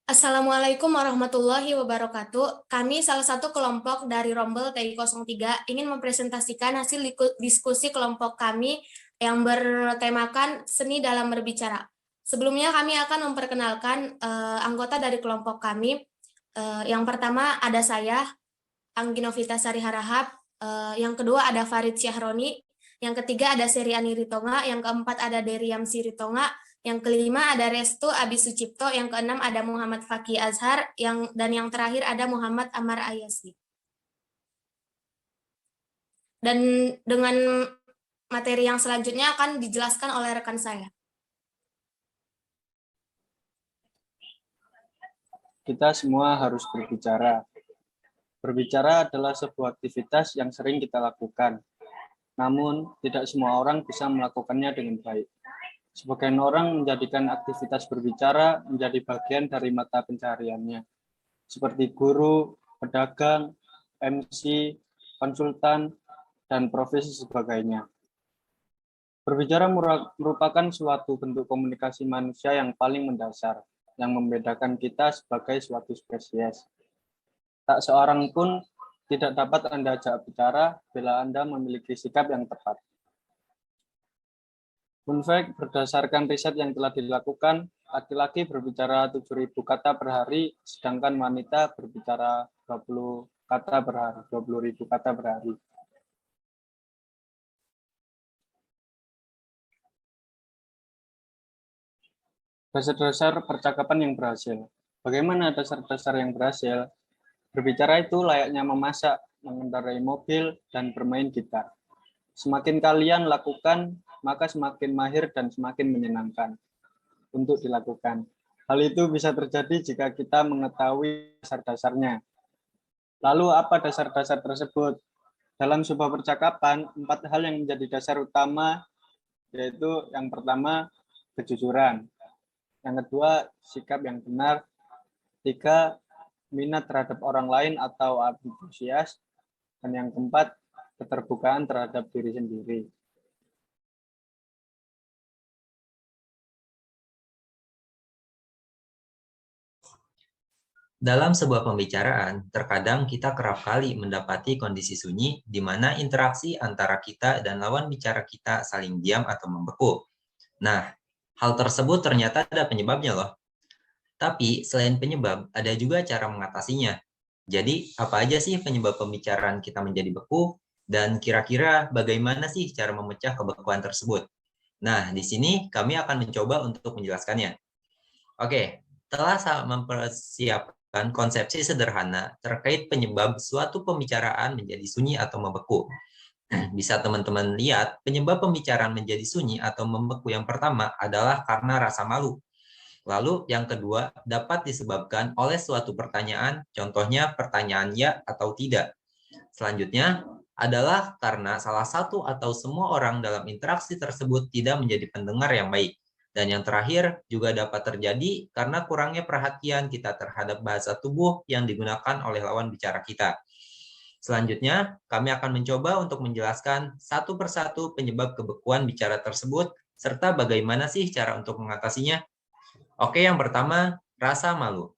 Assalamualaikum warahmatullahi wabarakatuh. Kami salah satu kelompok dari Rombel TI03 ingin mempresentasikan hasil diskusi kelompok kami yang bertemakan seni dalam berbicara. Sebelumnya kami akan memperkenalkan anggota dari kelompok kami. Yang pertama ada saya, Angginovita Sari Harahap. Yang kedua ada Farid Syahroni. Yang ketiga ada Seriani Ritonga. Yang keempat ada Deriam Siritonga. Yang kelima ada Restu Abi Sucipto, yang keenam ada Muhammad Fakih Azhar, dan yang terakhir ada Muhammad Amar Ayasi. Dan dengan materi yang selanjutnya akan dijelaskan oleh rekan saya. Kita semua harus berbicara. Berbicara adalah sebuah aktivitas yang sering kita lakukan. Namun, tidak semua orang bisa melakukannya dengan baik. Sebagian orang menjadikan aktivitas berbicara menjadi bagian dari mata pencahariannya, seperti guru, pedagang, MC, konsultan, dan profesi sebagainya. Berbicara merupakan suatu bentuk komunikasi manusia yang paling mendasar, yang membedakan kita sebagai suatu spesies. Tak seorang pun tidak dapat Anda ajak bicara bila Anda memiliki sikap yang tepat. Fun fact, berdasarkan riset yang telah dilakukan, laki-laki berbicara 7.000 kata per hari, sedangkan wanita berbicara 20 kata per hari, 20.000 kata per hari. Dasar-dasar percakapan yang berhasil. Bagaimana dasar-dasar yang berhasil? Berbicara itu layaknya memasak, mengendarai mobil, dan bermain gitar. Semakin kalian lakukan, maka semakin mahir dan semakin menyenangkan untuk dilakukan. Hal itu bisa terjadi jika kita mengetahui dasar-dasarnya. Lalu apa dasar-dasar tersebut? Dalam sebuah percakapan, 4 hal yang menjadi dasar utama, yaitu yang pertama, kejujuran. Yang kedua, sikap yang benar. 3, minat terhadap orang lain atau antusias. Dan yang keempat, keterbukaan terhadap diri sendiri. Dalam sebuah pembicaraan, terkadang kita kerap kali mendapati kondisi sunyi di mana interaksi antara kita dan lawan bicara kita saling diam atau membeku. Nah, hal tersebut ternyata ada penyebabnya loh. Tapi selain penyebab, ada juga cara mengatasinya. Jadi, apa aja sih penyebab pembicaraan kita menjadi beku? Dan kira-kira bagaimana sih cara memecah kebekuan tersebut? Nah, di sini kami akan mencoba untuk menjelaskannya. Oke, telah mempersiapkan konsepsi sederhana terkait penyebab suatu pembicaraan menjadi sunyi atau membeku. Bisa teman-teman lihat, penyebab pembicaraan menjadi sunyi atau membeku yang pertama adalah karena rasa malu. Lalu yang kedua dapat disebabkan oleh suatu pertanyaan, contohnya pertanyaan ya atau tidak. Selanjutnya adalah karena salah satu atau semua orang dalam interaksi tersebut tidak menjadi pendengar yang baik. Dan yang terakhir juga dapat terjadi karena kurangnya perhatian kita terhadap bahasa tubuh yang digunakan oleh lawan bicara kita. Selanjutnya, kami akan mencoba untuk menjelaskan satu persatu penyebab kebekuan bicara tersebut, serta bagaimana sih cara untuk mengatasinya. Oke, yang pertama, rasa malu.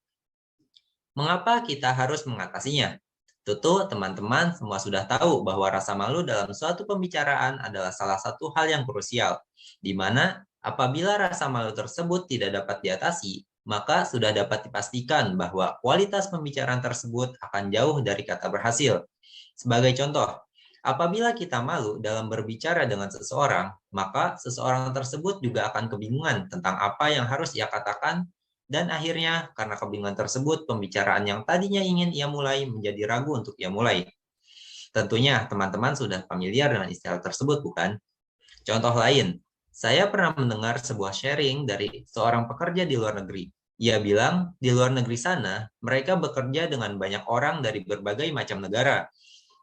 Mengapa kita harus mengatasinya? Tentu teman-teman semua sudah tahu bahwa rasa malu dalam suatu pembicaraan adalah salah satu hal yang krusial, di mana apabila rasa malu tersebut tidak dapat diatasi, maka sudah dapat dipastikan bahwa kualitas pembicaraan tersebut akan jauh dari kata berhasil. Sebagai contoh, apabila kita malu dalam berbicara dengan seseorang, maka seseorang tersebut juga akan kebingungan tentang apa yang harus ia katakan, dan akhirnya karena kebingungan tersebut, pembicaraan yang tadinya ingin ia mulai menjadi ragu untuk ia mulai. Tentunya teman-teman sudah familiar dengan istilah tersebut, bukan? Contoh lain, saya pernah mendengar sebuah sharing dari seorang pekerja di luar negeri. Ia bilang, di luar negeri sana, mereka bekerja dengan banyak orang dari berbagai macam negara.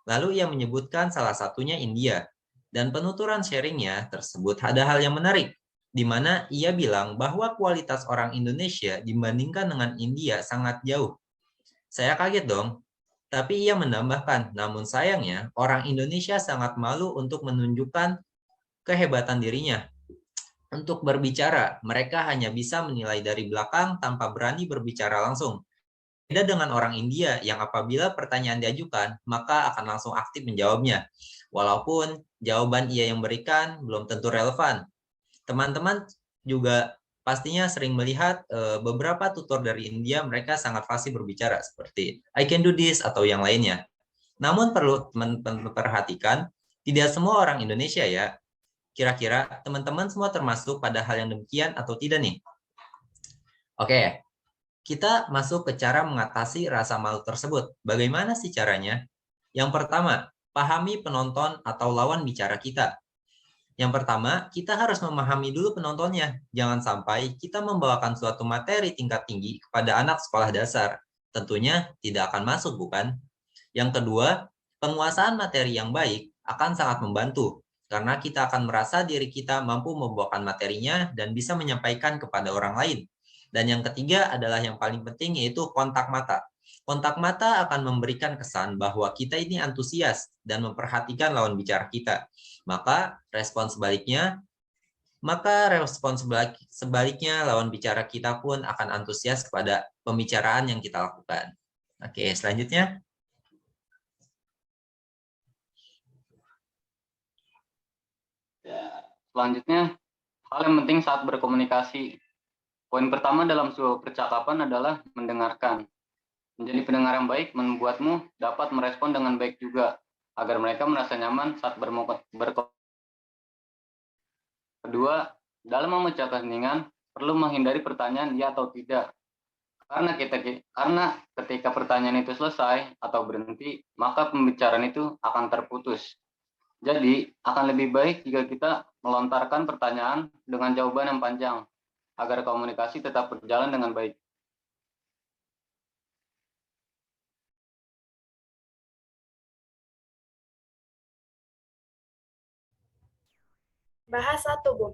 Lalu ia menyebutkan salah satunya India. Dan penuturan sharingnya tersebut ada hal yang menarik, di mana ia bilang bahwa kualitas orang Indonesia dibandingkan dengan India sangat jauh. Saya kaget dong, tapi ia menambahkan, namun sayangnya orang Indonesia sangat malu untuk menunjukkan kehebatan dirinya. untuk berbicara. Mereka hanya bisa menilai dari belakang tanpa berani berbicara langsung. Beda dengan orang India yang apabila pertanyaan diajukan, maka akan langsung aktif menjawabnya. Walaupun jawaban ia yang berikan belum tentu relevan. Teman-teman juga pastinya sering melihat beberapa tutor dari India, mereka sangat fasih berbicara seperti I can do this atau yang lainnya. Namun perlu teman-teman perhatikan, tidak semua orang Indonesia ya. Kira-kira teman-teman semua termasuk pada hal yang demikian atau tidak nih? Oke, kita masuk ke cara mengatasi rasa malu tersebut. Bagaimana sih caranya? Yang pertama, pahami penonton atau lawan bicara kita. Yang pertama, kita harus memahami dulu penontonnya. Jangan sampai kita membawakan suatu materi tingkat tinggi kepada anak sekolah dasar. Tentunya tidak akan masuk, bukan? Yang kedua, penguasaan materi yang baik akan sangat membantu. Karena kita akan merasa diri kita mampu membawakan materinya dan bisa menyampaikan kepada orang lain. Dan yang ketiga adalah yang paling penting, yaitu kontak mata. Kontak mata akan memberikan kesan bahwa kita ini antusias dan memperhatikan lawan bicara kita. Maka respon sebaliknya lawan bicara kita pun akan antusias kepada pembicaraan yang kita lakukan. Oke, selanjutnya. Selanjutnya, hal yang penting saat berkomunikasi. Poin pertama dalam sebuah percakapan adalah mendengarkan. Menjadi pendengar yang baik membuatmu dapat merespon dengan baik juga, agar mereka merasa nyaman saat berkomunikasi. Kedua, dalam memecahkan keheningan, perlu menghindari pertanyaan ya atau tidak. Karena ketika pertanyaan itu selesai atau berhenti, maka pembicaraan itu akan terputus. Jadi, akan lebih baik jika kita melontarkan pertanyaan dengan jawaban yang panjang, agar komunikasi tetap berjalan dengan baik. Bahasa tubuh.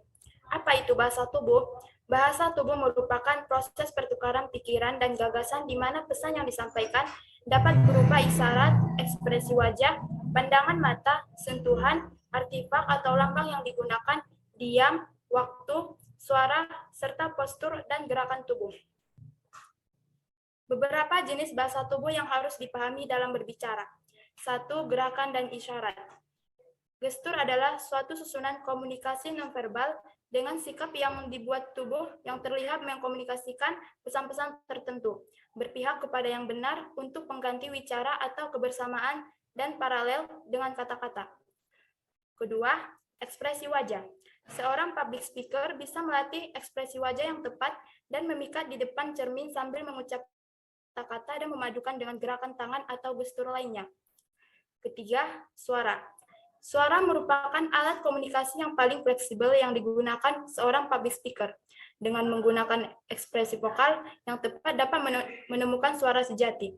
Apa itu bahasa tubuh? Bahasa tubuh merupakan proses pertukaran pikiran dan gagasan di mana pesan yang disampaikan dapat berupa isyarat, ekspresi wajah, pandangan mata, sentuhan, artefak atau lambang yang digunakan, diam, waktu, suara, serta postur dan gerakan tubuh. Beberapa jenis bahasa tubuh yang harus dipahami dalam berbicara. 1. Gerakan dan isyarat. Gestur adalah suatu susunan komunikasi nonverbal dengan sikap yang dibuat tubuh yang terlihat mengkomunikasikan pesan-pesan tertentu, berpihak kepada yang benar untuk pengganti wicara atau kebersamaan dan paralel dengan kata-kata. Kedua, ekspresi wajah. Seorang public speaker bisa melatih ekspresi wajah yang tepat dan memikat di depan cermin sambil mengucap kata-kata dan memadukan dengan gerakan tangan atau gestur lainnya. Ketiga, suara. Suara merupakan alat komunikasi yang paling fleksibel yang digunakan seorang public speaker. Dengan menggunakan ekspresi vokal yang tepat dapat menemukan suara sejati.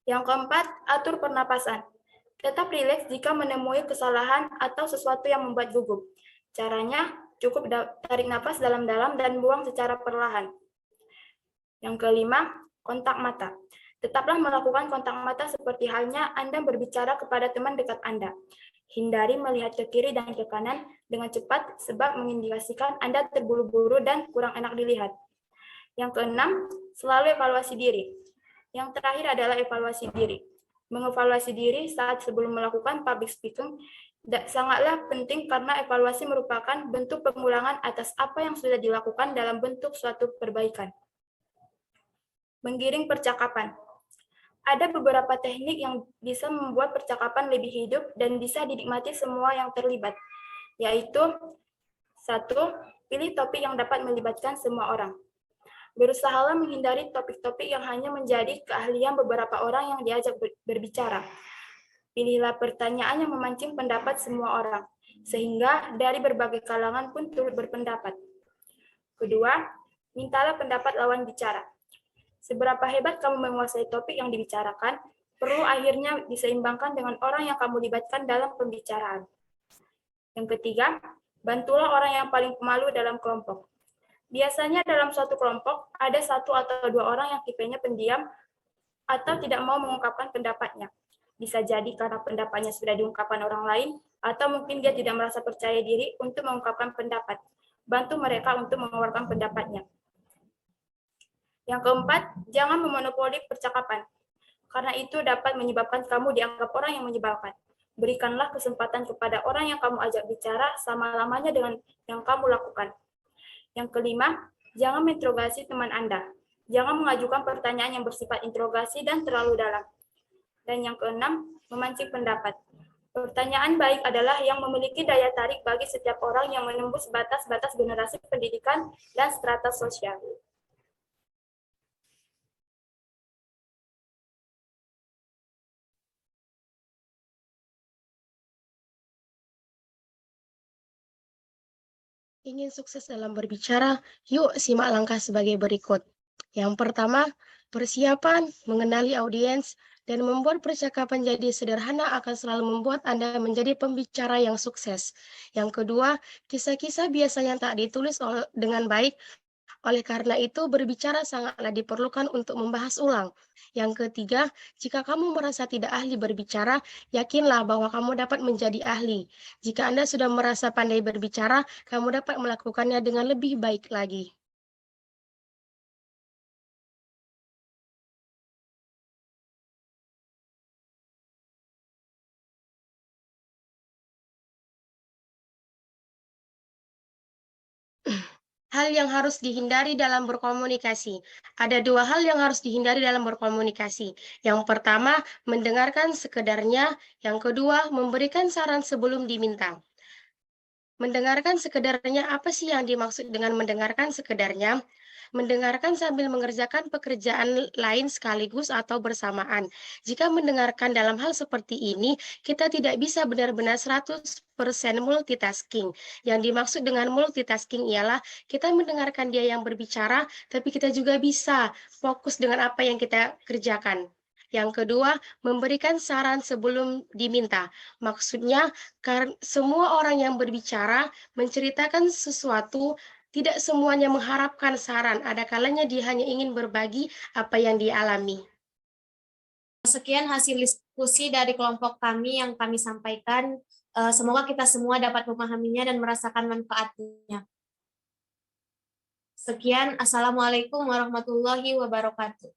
Yang keempat, atur pernapasan. Tetap rileks jika menemui kesalahan atau sesuatu yang membuat gugup. Caranya, cukup tarik nafas dalam-dalam dan buang secara perlahan. Yang kelima, kontak mata. Tetaplah melakukan kontak mata seperti halnya Anda berbicara kepada teman dekat Anda. Hindari melihat ke kiri dan ke kanan dengan cepat sebab mengindikasikan Anda terburu-buru dan kurang enak dilihat. Yang keenam, selalu evaluasi diri. Yang terakhir adalah evaluasi diri. Mengevaluasi diri saat sebelum melakukan public speaking sangatlah penting karena evaluasi merupakan bentuk pengulangan atas apa yang sudah dilakukan dalam bentuk suatu perbaikan. Menggiring percakapan. Ada beberapa teknik yang bisa membuat percakapan lebih hidup dan bisa dinikmati semua yang terlibat, yaitu 1. Pilih topik yang dapat melibatkan semua orang. Berusahalah menghindari topik-topik yang hanya menjadi keahlian beberapa orang yang diajak berbicara. Pilihlah pertanyaan yang memancing pendapat semua orang, sehingga dari berbagai kalangan pun turut berpendapat. Kedua, mintalah pendapat lawan bicara. Seberapa hebat kamu menguasai topik yang dibicarakan, perlu akhirnya diseimbangkan dengan orang yang kamu libatkan dalam pembicaraan. Yang ketiga, bantulah orang yang paling pemalu dalam kelompok. Biasanya dalam suatu kelompok, ada 1 atau 2 orang yang tipenya pendiam atau tidak mau mengungkapkan pendapatnya. Bisa jadi karena pendapatnya sudah diungkapkan orang lain, atau mungkin dia tidak merasa percaya diri untuk mengungkapkan pendapat. Bantu mereka untuk mengeluarkan pendapatnya. Yang keempat, jangan memonopoli percakapan, karena itu dapat menyebabkan kamu dianggap orang yang menyebalkan. Berikanlah kesempatan kepada orang yang kamu ajak bicara sama-lamanya dengan yang kamu lakukan. Yang kelima, jangan menginterogasi teman Anda. Jangan mengajukan pertanyaan yang bersifat interogasi dan terlalu dalam. Dan yang keenam, memancing pendapat. Pertanyaan baik adalah yang memiliki daya tarik bagi setiap orang yang menembus batas-batas generasi pendidikan dan strata sosial. Ingin sukses dalam berbicara, yuk simak langkah sebagai berikut. Yang pertama, persiapan, mengenali audiens, dan membuat percakapan jadi sederhana akan selalu membuat Anda menjadi pembicara yang sukses. Yang kedua, kisah-kisah biasanya tak ditulis dengan baik, oleh karena itu berbicara sangatlah diperlukan untuk membahas ulang. Yang ketiga, jika kamu merasa tidak ahli berbicara, yakinlah bahwa kamu dapat menjadi ahli. Jika Anda sudah merasa pandai berbicara, kamu dapat melakukannya dengan lebih baik lagi. Hal yang harus dihindari dalam berkomunikasi. Ada dua hal yang harus dihindari dalam berkomunikasi. Yang pertama, mendengarkan sekedarnya. Yang kedua, memberikan saran sebelum diminta. Mendengarkan sekedarnya, apa sih yang dimaksud dengan mendengarkan sekedarnya? Mendengarkan sambil mengerjakan pekerjaan lain sekaligus atau bersamaan. Jika mendengarkan dalam hal seperti ini, kita tidak bisa benar-benar 100% multitasking. Yang dimaksud dengan multitasking ialah kita mendengarkan dia yang berbicara, tapi kita juga bisa fokus dengan apa yang kita kerjakan. Yang kedua, memberikan saran sebelum diminta. Maksudnya, semua orang yang berbicara menceritakan sesuatu, tidak semuanya mengharapkan saran, ada kalanya dia hanya ingin berbagi apa yang dia alami. Sekian hasil diskusi dari kelompok kami yang kami sampaikan. Semoga kita semua dapat memahaminya dan merasakan manfaatnya. Sekian, Assalamualaikum warahmatullahi wabarakatuh.